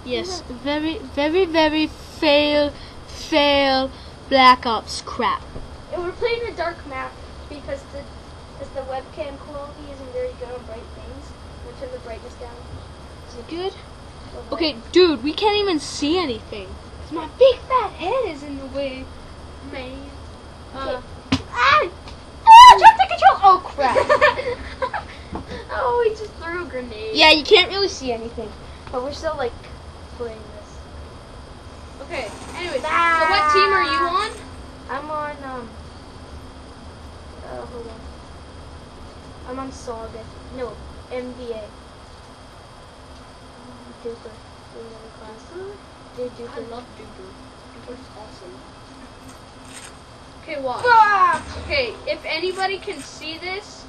Yes, very, very, very fail Black Ops crap. And we're playing a dark map because the webcam quality isn't very good on bright things. I'm gonna turn the brightness down. Is it good? Okay, dude, we can't even see anything. 'Cause my big fat head is in the way, man. Ah! Trying to control. Oh crap! Oh, he just threw a grenade. Yeah, you can't really see anything. But we're still like playing this. Okay. Anyways, so what team are you on? I'm on hold on. I'm on Saga. No, MVA. Duper. Duper. I love Duper. Duper's awesome. Okay, watch. Ah! Okay, if anybody can see this.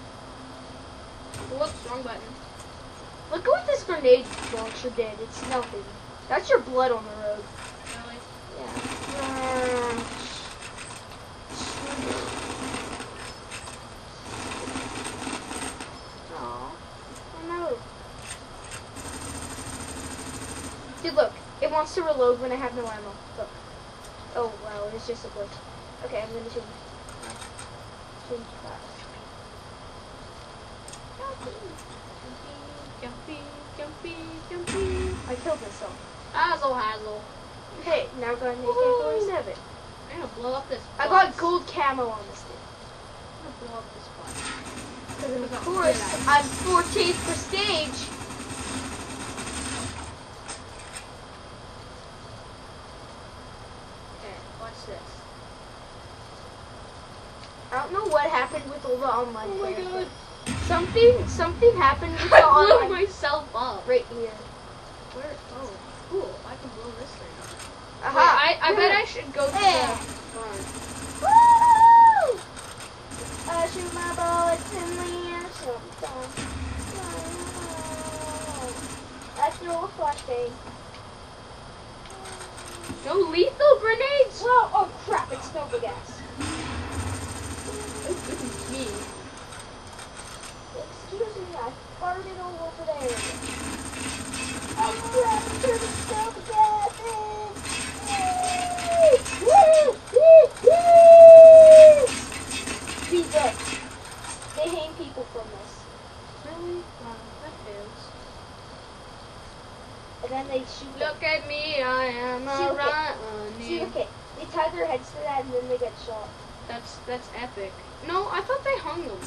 Whoops, wrong button. Look at what this grenade launcher did. It's nothing. That's your blood on the road. Really? Yeah. Oh no. Dude, look. It wants to reload when I have no ammo. Look. Oh wow, it's just a glitch. Okay, I'm gonna change. Change that. I killed myself. Hazel. Okay, now go ahead and make F47. I'm gonna blow up this I box. got gold camo on this thing. I'm gonna blow up this box. Because of course, I'm 14th prestige. Okay, watch this. I don't know what happened with all the online Oh my players, god. but something happened with the I blew online myself up. right here. Where? Oh, cool. I can blow this thing up. Aha! Wait, I bet I should go to Yeah. the farm. Woo! I shoot my bullets in the air sometimes. I throw a flashbang. No lethal grenades! Whoa! Oh crap! It's Nova gas. Me. Excuse me, I farted all over there. Oh crap! It's turning Nova gas in. Woo! Woo! Woo! Speed up. They hang people from this. Really? Wow, that fails. And then they shoot them. Look at me, I am See, a look at- running. See, look at, they tie their heads to that and then they get shot. That's epic. No, I thought they hung them.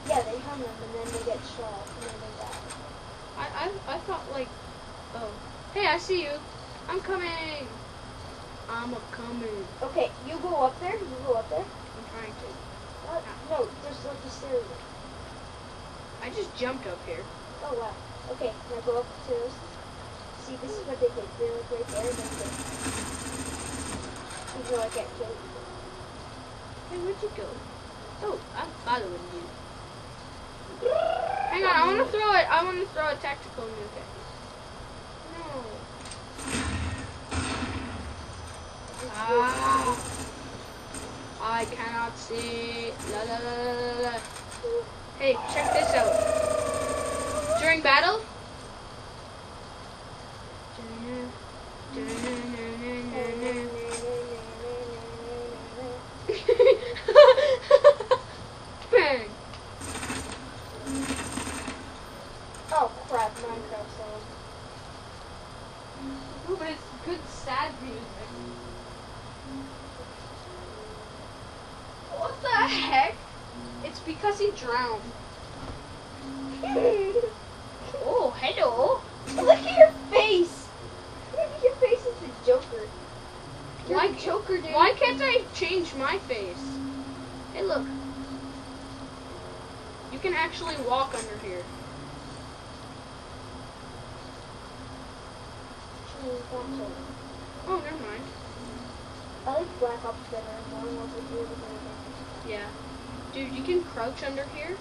Yeah, they hung them and then they get shot and then they die. I thought like, oh, hey, I see you. I'm coming. I'm a coming. Okay, you go up there. You go up there. I'm trying to. What? No, there's like a stairway. I just jumped up here. Oh wow. Okay, now go up to those. See, this is what they did. They're like right there. Then they go like get killed. Hey, where'd you go? Oh, I'm following you. Hang on, I want to throw it. I want to throw a tactical nuke at you. No. Ah. I cannot see. La la la la la. Hey, check this out. During battle. Bang. Oh crap! Minecraft song. Ooh, but it's good sad music. What the heck? It's because he drowned. Oh, hello. Look at your face. Look at your face is the Joker. You're Why, the Joker, dude. why can't I change my face? Hey, look. You can actually walk under here. Oh, never mind. I like Black Ops better. More multiplayer. Yeah. Dude, you can crouch under here.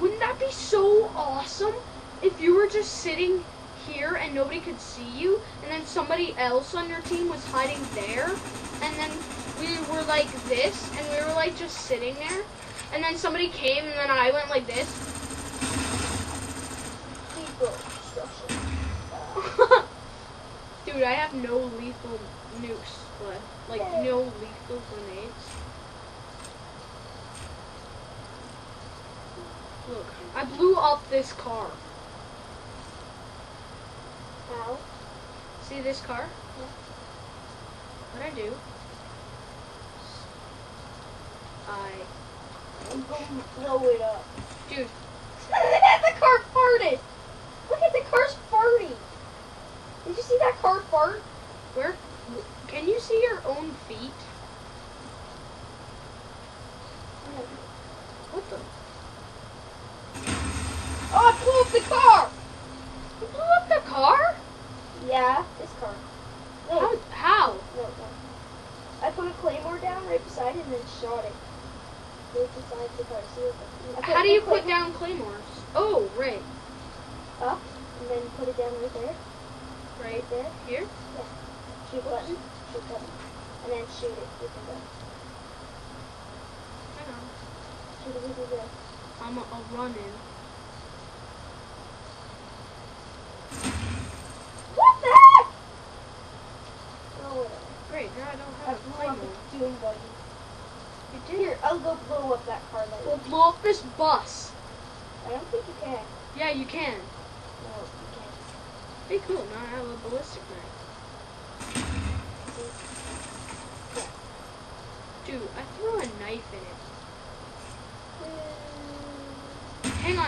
Wouldn't that be so awesome if you were just sitting here and nobody could see you, and then somebody else on your team was hiding there, and then we were like this, and we were like just sitting there, and then somebody came, and then I went like this. Dude, I have no lethal nukes left. Like, no lethal grenades. Look, I blew up this car. How? See this car? Yeah. What I do? I'm going to blow it up. Dude, The car farted! Look at the car's farting! Did you see that car fart? where? Can you see your own feet? What the? Oh, I blew up the car! You blew up the car? Yeah, this car. No, How? no. I put a claymore down right beside it and then shot it. Right beside the car. See what How do you put down claymores? Oh, right. up and then put it down right there? Right there? here? Shoot button, and then shoot it with the gun. Hang on. Shoot it with the gun. I'll run in. What the heck? Oh, whatever. Great, now I don't I have a blew up claymore. a dune buggy. You did? Here, I'll go blow up that car later. We'll blow up this bus. I don't think you can. Yeah, you can. No, you can't. Be cool, now I have a ballistic knife. Dude, I threw a knife in it. Hang on.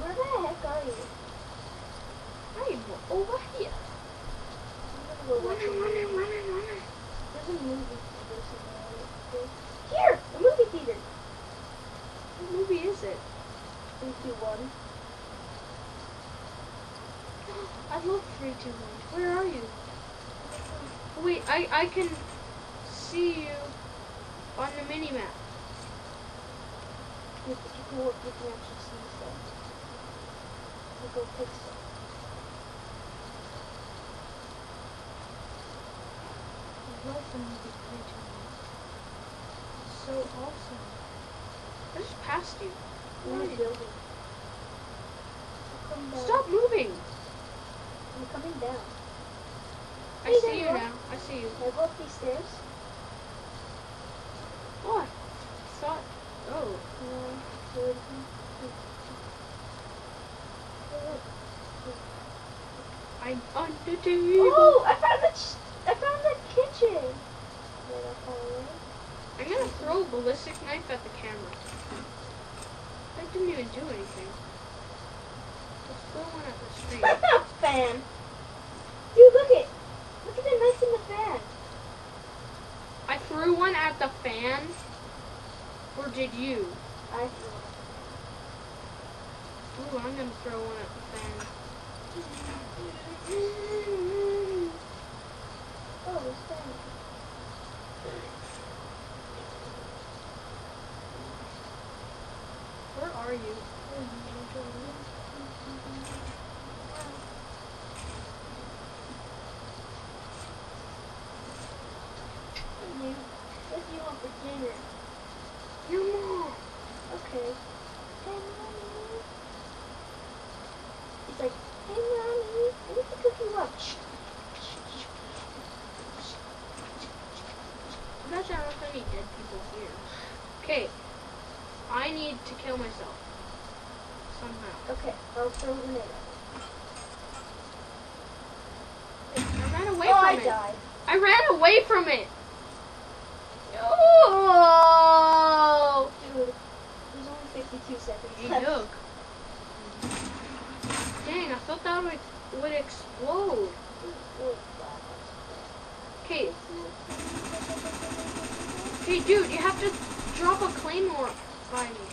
Where the heck are you? I'm over here. I'm gonna go watch a movie. Running. There's a movie theater somewhere. Here! A movie theater! What movie is it? 3, 2, 1. I love 3, 2, 1. Where are you? Wait, I can see you on the mini map. If you can look, you can actually see stuff. You go pick stuff. I love the movie 3, 2, 1. So awesome. I just passed you. I'm in a building. I'm coming down. Stop moving. I'm coming down. I Hey, see there you you are. now. I see you. Can I go up these stairs? Oh, I thought. Oh. I'm on the table. Oh, I found the kitchen. Wait, I'll follow you. I'm gonna throw a ballistic knife at the camera. That didn't even do anything. Just throw one at the screen. Fan. Dude, look at the knife in the fan. I threw one at the fan. Or did you? I threw it. Ooh, I'm gonna throw one at the fan. Oh, it's fan. Where are you? What's you want for dinner? Your mom. Okay. Hey, Mommy. He's like, hey, Mommy, I need to cook you up. Imagine how many dead people here. Okay. I need to kill myself. Somehow. Okay, I'll throw a grenade. I ran away Oh, from I it. died. I ran away from it. Oh! Dude, there's only 52 seconds left. Yuck. Dang, I thought that would explode. Okay. Hey, dude, you have to drop a claymore by me.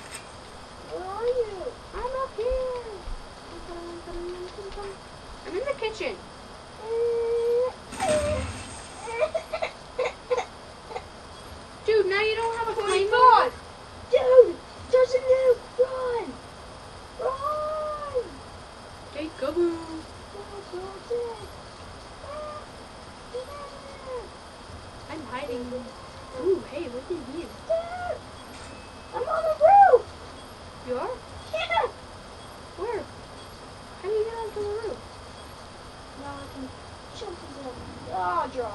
Where are you? I'm up here. I'm in the kitchen. Dude, now you don't have a Oh my claymore. God! Dude, there's a nuke! Run! Run! Take kaboo. I'm hiding. Ooh, hey, Hey, what did you? Dad, I'm on the roof. You are? Yeah. Where? How do you get onto the roof? Now I can jump into the draw.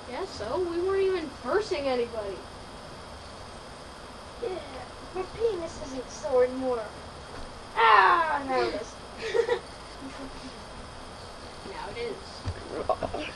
Yeah, so we weren't even forcing anybody. Yeah. My penis isn't sore anymore. Ah, now it is. Now it is.